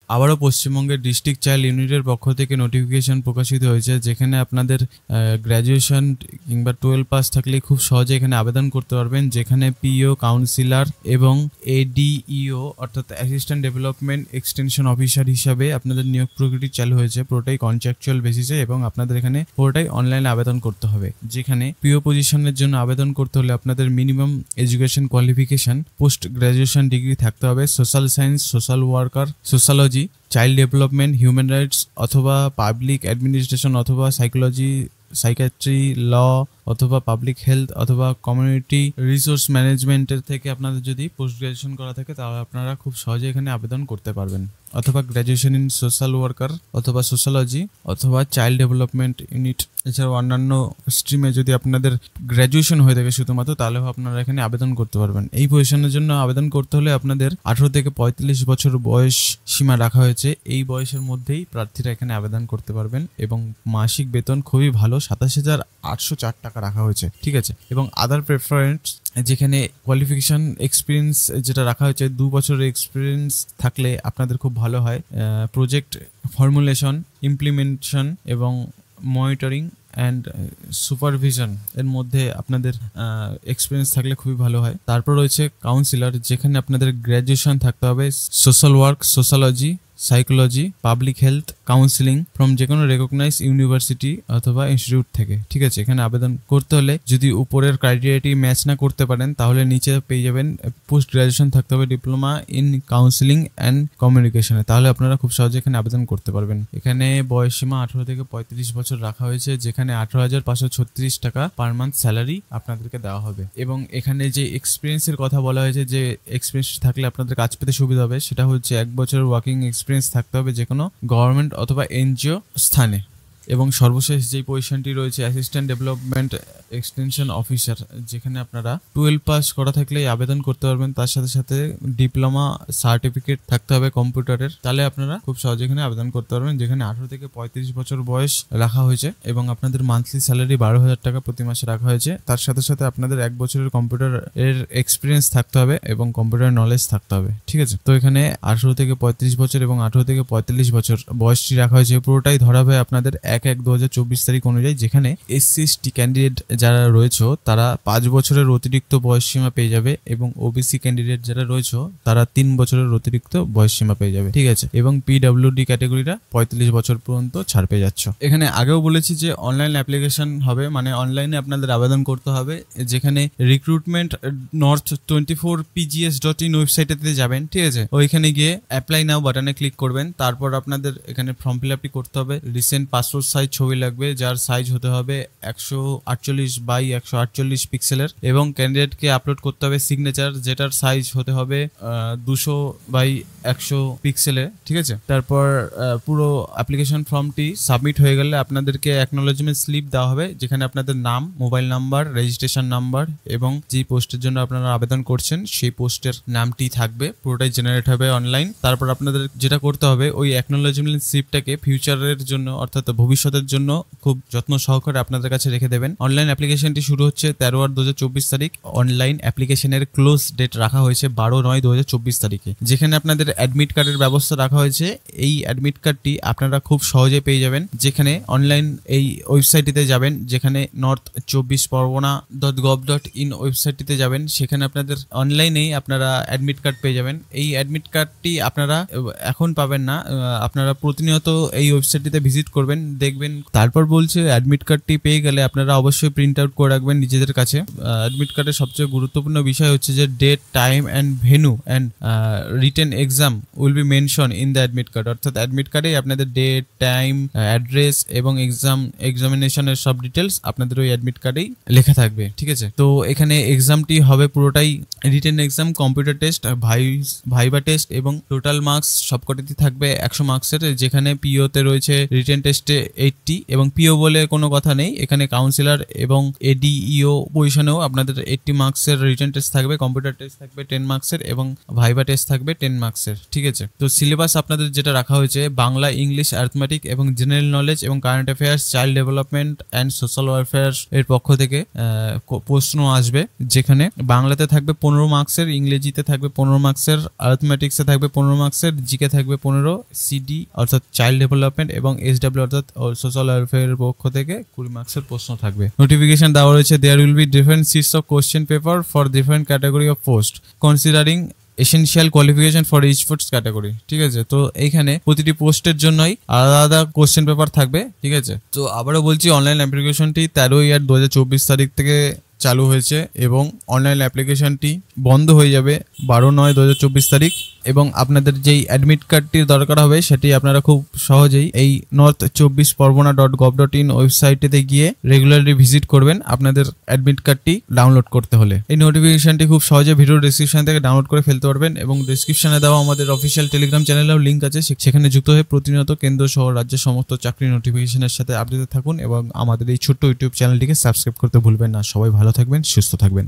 আবারও পশ্চিমবঙ্গের district child ইউনিটের পক্ষ থেকে নোটিফিকেশন প্রকাশিত হয়েছে, যেখানে আপনাদের গ্র্যাজুয়েশন কিংবা 12 পাস থাকলে খুব সহজে এখানে আবেদন করতে পারবেন, যেখানে পিও, কাউন্সিলর এবং এডিইও অর্থাৎ অ্যাসিস্ট্যান্ট ডেভেলপমেন্ট এক্সটেনশন অফিসার হিসাবে আপনাদের নিয়োগ প্রক্রিয়া চালু হয়েছে পুরোটাই কন্ট্রাকচুয়াল বেসিসে, এবং আপনাদের এখানে পুরোটাই অনলাইনে আবেদন করতে হবে। যেখানে পিও পজিশনের জন্য আবেদন করতে হলে আপনাদের minimum education qualification post graduation degree থাকতে হবে social science, social worker, sociology, child development, human rights অথবা পাবলিক অ্যাডমিনিস্ট্রেশন অথবা সাইকোলজি, সাইকিয়াট্রি, ল অথবা পাবলিক হেলথ অথবা কমিউনিটি রিসোর্স ম্যানেজমেন্টের থেকে আপনাদের যদি পোস্ট গ্র্যাজুয়েশন করা থাকে তাহলে আপনারা খুব সহজে এখানে আবেদন করতে পারবেন, অথবা গ্র্যাজুয়েশন ইন সোশ্যাল ওয়ার্কার অথবা সোশ্যালজি অথবা চাইল্ড ডেভেলপমেন্ট ইউনিট। এছাড়াও অন্যান্য স্ট্রিমে যদি আপনাদের গ্র্যাজুয়েশন হয়ে থাকে শুধুমাত্র, তাহলেও আপনারা এখানে আবেদন করতে পারবেন। এই পজিশনের জন্য আবেদন করতে হলে আপনাদের 18 থেকে 45 বছর বয়স সীমা রাখা হয়েছে। এই বয়সের মধ্যেই প্রার্থীরা এখানে আবেদন করতে পারবেন, এবং মাসিক বেতন খুবই ভালো 27,804 টাকা রাখা হয়েছে, ঠিক আছে। এবং আদার প্রেফারেন্স, যেখানে কোয়ালিফিকেশন এক্সপিরিয়েন্স যেটা রাখা হয়েছে 2 বছরের এক্সপিরিয়েন্স থাকলে আপনাদের খুব ভালো হয়। প্রজেক্ট ফর্মুলেশন, ইমপ্লিমেন্টেশন এবং মনিটরিং অ্যান্ড সুপারভিশন এর মধ্যে আপনাদের এক্সপিরিয়েন্স থাকলে খুবই ভালো হয়। তারপর রয়েছে কাউন্সিলর, যেখানে আপনাদের গ্র্যাজুয়েশন থাকতে হবে social work, sociology, psychology, public health, counselling from যে কোনো রেকগনাইজ ইউনিভার্সিটি অথবা ইনস্টিটিউট থেকে, ঠিক আছে। এখানে আবেদন করতে হলে যদি উপরের ক্রাইটেরিয়াটি ম্যাচ না করতে পারেন তাহলে নিচে পেয়ে যাবেন পোস্ট গ্র্যাজুয়েশন থাকতে হবে ডিপ্লোমা ইন কাউন্সিলিং অ্যান্ড কমিউনিকেশনে, তাহলে আপনারা খুব সহজে এখানে আবেদন করতে পারবেন। এখানে বয়সসীমা 18 থেকে 35 বছর রাখা হয়েছে, যেখানে 18,536 টাকা পার মান্থ স্যালারি আপনাদেরকে দেওয়া হবে। এবং এখানে যে এক্সপিরিয়েন্সের কথা বলা হয়েছে, যে এক্সপিরিয়েন্স থাকলে আপনাদের কাজ পেতে সুবিধা হবে, সেটা হচ্ছে 1 বছরের ওয়ার্কিং এক্সপিরিয়েন্স থাকতে হবে যে কোনো গভর্নমেন্ট অথবা এনজিও স্থানে। এবং সর্বশেষ যেই পজিশনটি রয়েছে অ্যাসিস্ট্যান্ট ডেভেলপমেন্ট এক্সটেনশন অফিসার, যেখানে আপনারা 12 পাস করা থাকলেই আবেদন করতে পারবেন, তার সাথে সাথে ডিপ্লোমা সার্টিফিকেট থাকতে হবে কম্পিউটারের, তাহলে আপনারা খুব সহজে এখানে আবেদন করতে পারবেন। যেখানে 18 থেকে 35 বছর বয়স রাখা হয়েছে, এবং আপনাদের মান্থলি স্যালারি 12,000 টাকা প্রতি মাসে রাখা হয়েছে। তার সাথে সাথে আপনাদের 1 বছরের কম্পিউটার এর এক্সপিরিয়েন্স থাকতে হবে এবং কম্পিউটার নলেজ থাকতে হবে, ঠিক আছে। তো এখানে 18 থেকে 35 বছর এবং 18 থেকে 45 বছর বয়সটি রাখা হয়েছে, পুরোটাই ধরা হবে আপনাদের 1/1/2024 তারিখ অনুযায়ী। যেখানে SC/ST ক্যান্ডিডেট যারা রয়েছে তারা 5 বছরের অতিরিক্ত বয়স সীমা পেয়ে যাবে, এবং OBC ক্যান্ডিডেট যারা রয়েছে তারা 3 বছরের অতিরিক্ত বয়স সীমা পেয়ে যাবে, ঠিক আছে। এবং PWD ক্যাটাগরিরা 45 বছর পর্যন্ত ছাড় পেয়ে যাচ্ছ। এখানে আগেও বলেছি যে অনলাইন অ্যাপ্লিকেশন হবে, মানে অনলাইনে আপনাদের আবেদন করতে হবে। যেখানে রিক্রুটমেন্ট north24pgs.in ওয়েবসাইটেতে যাবেন, ঠিক আছে। ওইখানে গিয়ে অ্যাপ্লাই নাও বাটনে ক্লিক করবেন। তারপর আপনাদের এখানে ফর্ম ফিল আপটি করতে হবে। রিসেন্ট পাসপোর্ট সাইজ ছবি লাগবে, যার সাইজ হতে হবে 148x148 পিক্সেলের, এবং ক্যান্ডিডেটকে আপলোড করতে হবে সিগনেচার, যেটার সাইজ হতে হবে 200x100 পিক্সেলের, ঠিক আছে। তারপর পুরো অ্যাপ্লিকেশন ফর্মটি সাবমিট হয়ে গেলে আপনাদেরকে অ্যাকনোলেজমেন্ট স্লিপ দেওয়া হবে, যেখানে আপনাদের নাম, মোবাইল নাম্বার, রেজিস্ট্রেশন নাম্বার এবং যে পোস্টের জন্য আপনারা আবেদন করছেন সেই পোস্টের নামটি থাকবে। পুরোটাই জেনারেট হবে অনলাইন। তারপর আপনাদের যেটা করতে হবে, ওই অ্যাকনোলেজমেন্ট স্লিপটাকে ফিউচারের জন্য অর্থাৎ ভবিষ্যতের জন্য খুব যত্ন সহকারে আপনাদের কাছে রেখে দেবেন। অনলাইন অ্যাপ্লিকেশনটি শুরু হচ্ছে 13/8/2024 তারিখ। অনলাইন অ্যাপ্লিকেশনের ক্লোজ ডেট রাখা হয়েছে 12/9/2024 তারিখে। যেখানে আপনাদের অ্যাডমিট কার্ডের ব্যবস্থা রাখা হয়েছে। এই অ্যাডমিট কার্ডটি আপনারা খুব সহজে পেয়ে যাবেন, যেখানে অনলাইন এই ওয়েবসাইটটিতে যাবেন, যেখানে north24pargona.gov.in ওয়েবসাইটটিতে যাবেন। সেখানে আপনাদের অনলাইনেই আপনারা অ্যাডমিট কার্ড পেয়ে যাবেন। এই অ্যাডমিট কার্ডটি আপনারা এখন পাবেন না, আপনারা প্রতিনিয়ত এই ওয়েবসাইটটিতে ভিজিট করবেন, দেখবেন। তারপর বলছে অ্যাডমিট কার্ডটি পেয়ে গেলে আপনারা অবশ্যই প্রিন্ট আউট করে রাখবেন নিজেদের কাছে। অ্যাডমিট কার্ডের সবচেয়ে গুরুত্বপূর্ণ বিষয় হচ্ছে যে date, time and venue and written exam will be mention in the admit card, অর্থাৎ অ্যাডমিট কার্ডে আপনাদের ডেট, টাইম, অ্যাড্রেস এবং এক্সামিনেশনের সব ডিটেলস আপনাদের ওই অ্যাডমিট কার্ডেই লেখা থাকবে, ঠিক আছে। তো এখানে এক্সামটি হবে পুরোটাই written exam, computer test, viva test এবং টোটাল মার্কস সবকটিতে থাকবে 100 মার্কসের। যেখানে পিওতে রয়েছে রিটেন টেস্টে 80 এবং পিও বলে কোনো কথা নেই, এখানে কাউন্সিলর এবং এডিইও পজিশনেও আপনাদের 80 মার্কসের রিটেন টেস্ট থাকবে, কম্পিউটার টেস্ট থাকবে 10 মার্কসের এবং ভাইভা টেস্ট থাকবে 10 মার্কসের। ঠিক আছে, তো সিলেবাস আপনাদের যেটা রাখা হয়েছে বাংলা, ইংলিশ, অ্যারিথমেটিক এবং জেনারেল নলেজ এবং current affairs, child development and social welfare এর পক্ষ থেকে প্রশ্ন আসবে, যেখানে বাংলাতে থাকবে 15 মার্কসের, ইংরেজিতে থাকবে 15 মার্কসের, অ্যারিথমেটিক্সে থাকবে 15 মার্কসের, জিকে থাকবে 15, সিডি অর্থাৎ চাইল্ড ডেভেলপমেন্ট এবং এসডব্লিউ অর্থাৎ সোশ্যাল ওয়েলফেয়ার পক্ষ থেকে 20 মার্কসের প্রশ্ন থাকবে। নোটিফিকেশন দেওয়া রয়েছে there will be different sets of question paper for different category of post considering essential qualification for each post category. ঠিক আছে, তো এইখানে প্রতিটি পোস্টের জন্যই আলাদা আলাদা কোশ্চেন পেপার থাকবে। ঠিক আছে, তো আবারও বলছি অনলাইন অ্যাপ্লিকেশনটি 13/8/2024 তারিখ থেকে চালু হয়েছে এবং অনলাইন অ্যাপ্লিকেশনটি বন্ধ হয়ে যাবে 12/9/2024 তারিখ। এবং আপনাদের যেই অ্যাডমিট কার্ডটির দরকার হবে সেটি আপনারা খুব সহজেই এই north24pargona.gov.in ওয়েবসাইটটিতে গিয়ে রেগুলারলি ভিজিট করবেন আপনাদের অ্যাডমিট কার্ডটি ডাউনলোড করতে হলে। এই নোটিফিকেশনটি খুব সহজে ভিডিও ডেসক্রিপশন থেকে ডাউনলোড করে ফেলতে পারবেন এবং ডেসক্রিপশনে দেওয়া আমাদের অফিসিয়াল টেলিগ্রাম চ্যানেলেও লিঙ্ক আছে, সেখানে যুক্ত হয়ে প্রতিনিয়ত কেন্দ্র সহ রাজ্যের সমস্ত চাকরি নোটিফিকেশনের সাথে আপডেট থাকুন এবং আমাদের এই ছোট্ট ইউটিউব চ্যানেলটিকে সাবস্ক্রাইব করতে ভুলবেন না। সবাই ভালো থাকবেন, সুস্থ থাকবেন।